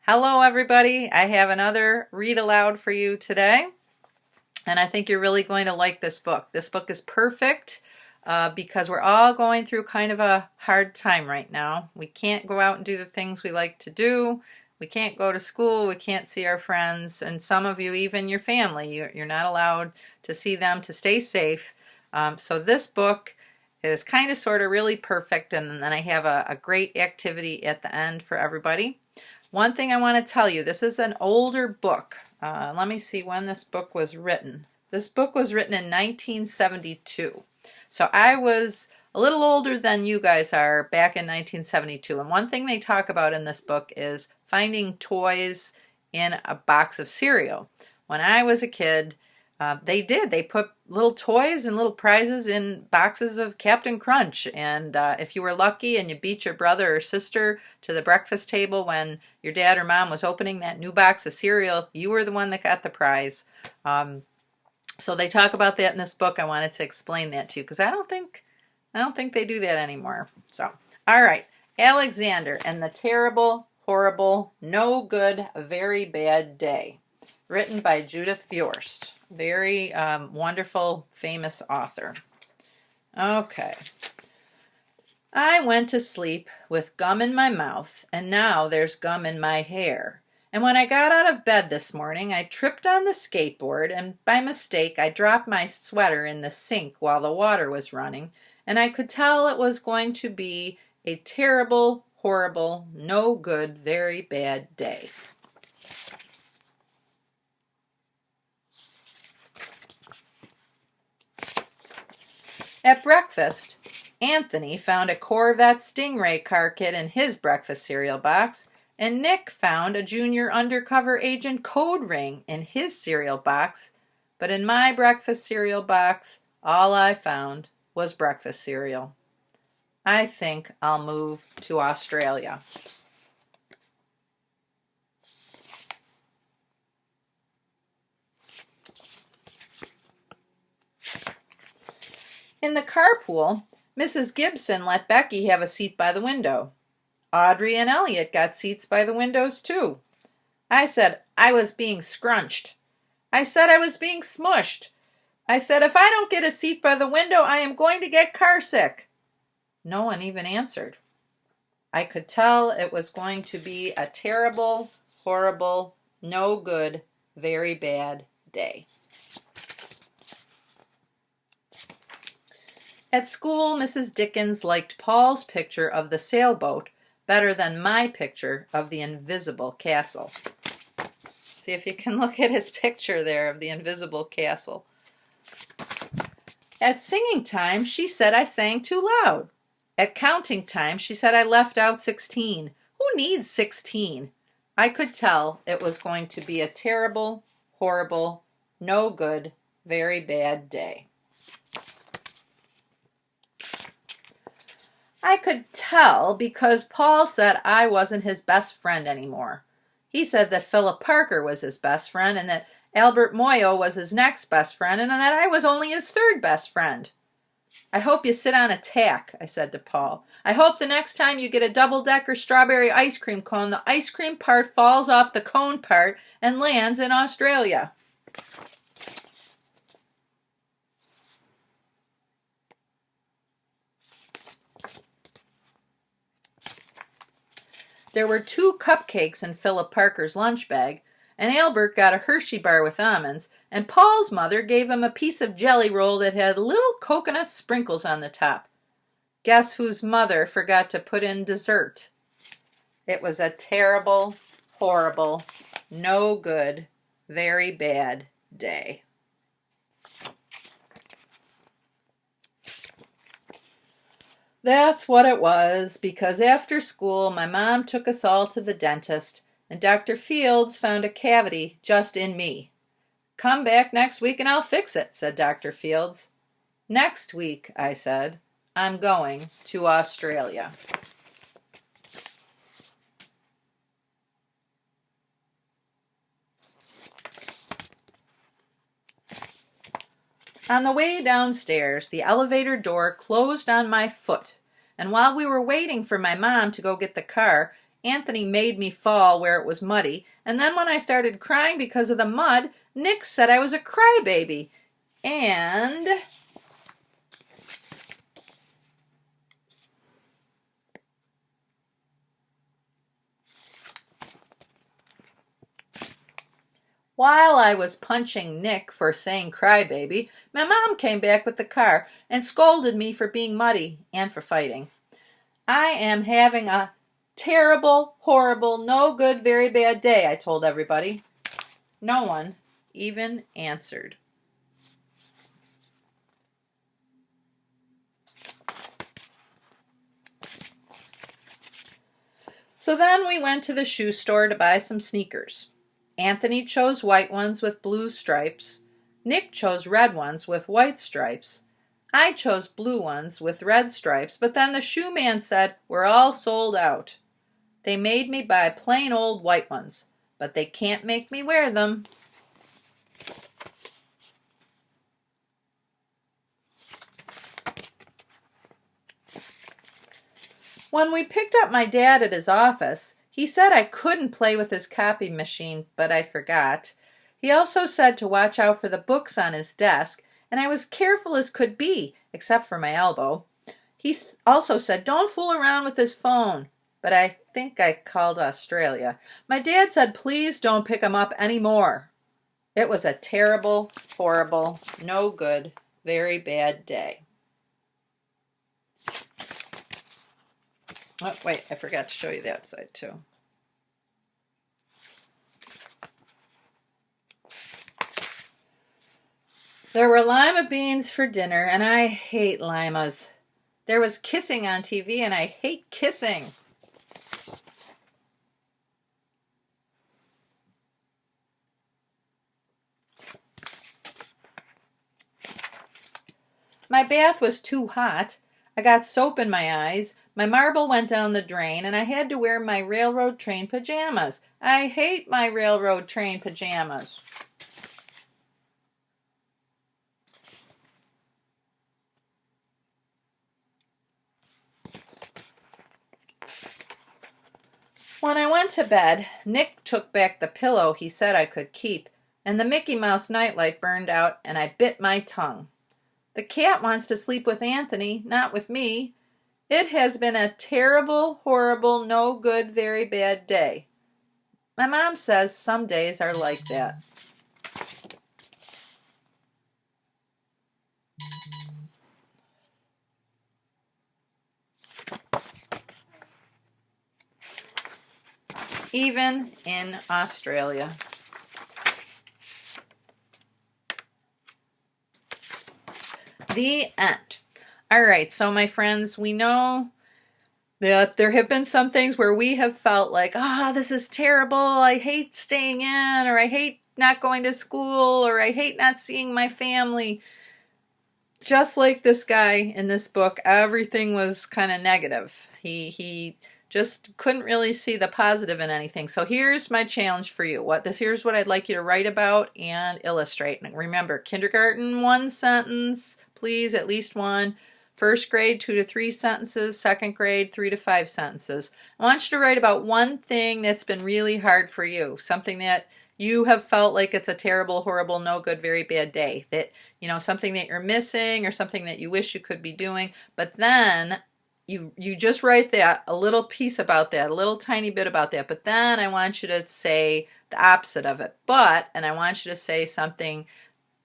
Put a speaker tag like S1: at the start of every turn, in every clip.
S1: Hello, everybody. I have another read aloud for you today, and I think you're really going to like this book. This book is perfect because we're all going through kind of a hard time right now. We can't go out and do the things we like to do. We can't go to school. We can't see our friends, and some of you, even your family, you're not allowed to see them to stay safe. So this book is kind of sort of really perfect, and then I have a great activity at the end for everybody. One thing I want to tell you, this is an older book. Let me see when this book was written. This book was written in 1972. So I was a little older than you guys are back in 1972. And one thing they talk about in this book is finding toys in a box of cereal. When I was a kid, they did. They put little toys and little prizes in boxes of Captain Crunch. And if you were lucky and you beat your brother or sister to the breakfast table when your dad or mom was opening that new box of cereal, you were the one that got the prize. So they talk about that in this book. I wanted to explain that to you because I don't think they do that anymore. So, all right. Alexander and the Terrible, Horrible, No Good, Very Bad Day. Written by Judith Viorst. Very wonderful, famous author. Okay. I went to sleep with gum in my mouth, and now there's gum in my hair. And when I got out of bed this morning, I tripped on the skateboard, and by mistake, I dropped my sweater in the sink while the water was running, and I could tell it was going to be a terrible, horrible, no good, very bad day. At breakfast, Anthony found a Corvette Stingray car kit in his breakfast cereal box, and Nick found a Junior Undercover Agent code ring in his cereal box, but in my breakfast cereal box, all I found was breakfast cereal. I think I'll move to Australia. In the carpool, Mrs. Gibson let Becky have a seat by the window. Audrey and Elliot got seats by the windows too. I said I was being scrunched. I said I was being smushed. I said if I don't get a seat by the window, I am going to get carsick. No one even answered. I could tell it was going to be a terrible, horrible, no good, very bad day. At school, Mrs. Dickens liked Paul's picture of the sailboat better than my picture of the invisible castle. See if you can look at his picture there of the invisible castle. At singing time, she said I sang too loud. At counting time, she said I left out 16. Who needs 16? I could tell it was going to be a terrible, horrible, no good, very bad day. I could tell because Paul said I wasn't his best friend anymore. He said that Philip Parker was his best friend and that Albert Moyo was his next best friend and that I was only his third best friend. I hope you sit on a tack, I said to Paul. I hope the next time you get a double-decker strawberry ice cream cone, the ice cream part falls off the cone part and lands in Australia. There were 2 cupcakes in Philip Parker's lunch bag, and Albert got a Hershey bar with almonds, and Paul's mother gave him a piece of jelly roll that had little coconut sprinkles on the top. Guess whose mother forgot to put in dessert? It was a terrible, horrible, no good, very bad day. That's what it was, because after school my mom took us all to the dentist, and Dr. Fields found a cavity just in me. Come back next week and I'll fix it, said Dr. Fields. Next week, I said, I'm going to Australia. On the way downstairs, the elevator door closed on my foot, and while we were waiting for my mom to go get the car, Anthony made me fall where it was muddy, and then when I started crying because of the mud, Nick said I was a crybaby. And while I was punching Nick for saying crybaby, my mom came back with the car and scolded me for being muddy and for fighting. I am having a terrible, horrible, no good, very bad day, I told everybody. No one even answered. So then we went to the shoe store to buy some sneakers. Anthony chose white ones with blue stripes. Nick chose red ones with white stripes. I chose blue ones with red stripes, but then the shoe man said, "We're all sold out." They made me buy plain old white ones, but they can't make me wear them. When we picked up my dad at his office, he said I couldn't play with his copy machine, but I forgot. He also said to watch out for the books on his desk, and I was careful as could be, except for my elbow. He also said don't fool around with his phone, but I think I called Australia. My dad said please don't pick him up anymore. It was a terrible, horrible, no good, very bad day. Oh, wait, I forgot to show you that side too. There were lima beans for dinner, and I hate limas. There was kissing on TV, and I hate kissing. My bath was too hot. I got soap in my eyes. My marble went down the drain, and I had to wear my railroad train pajamas. I hate my railroad train pajamas. When I went to bed, Nick took back the pillow he said I could keep, and the Mickey Mouse nightlight burned out, and I bit my tongue. The cat wants to sleep with Anthony, not with me. It has been a terrible, horrible, no good, very bad day. My mom says some days are like that. Even in Australia. The end. All right, so my friends, we know that there have been some things where we have felt like, this is terrible, I hate staying in, or I hate not going to school, or I hate not seeing my family. Just like this guy in this book, everything was kind of negative. He just couldn't really see the positive in anything. So here's my challenge for you. Here's what I'd like you to write about and illustrate. And remember, kindergarten, 1 sentence, please, at least 1. First grade, 2 to 3 sentences. Second grade, 3 to 5 sentences. I want you to write about one thing that's been really hard for you, something that you have felt like it's a terrible, horrible, no good, very bad day, that, something that you're missing or something that you wish you could be doing. But then you just write that, a little piece about that, a little tiny bit about that. But then I want you to say the opposite of it. And I want you to say something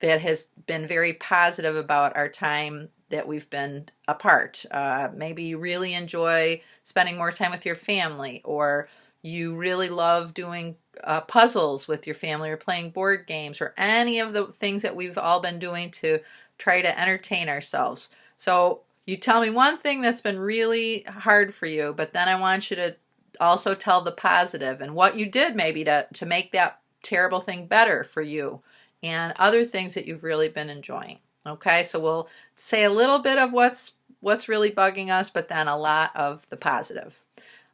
S1: that has been very positive about our time that we've been apart. Maybe you really enjoy spending more time with your family, or you really love doing puzzles with your family, or playing board games, or any of the things that we've all been doing to try to entertain ourselves. So you tell me one thing that's been really hard for you, but then I want you to also tell the positive and what you did maybe to make that terrible thing better for you, and other things that you've really been enjoying. Okay, so we'll say a little bit of what's really bugging us, but then a lot of the positive.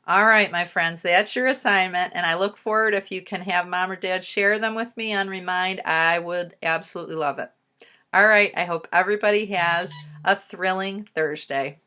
S1: All right, my friends, that's your assignment, and I look forward if you can have mom or dad share them with me on Remind. I would absolutely love it. All right, I hope everybody has a thrilling Thursday.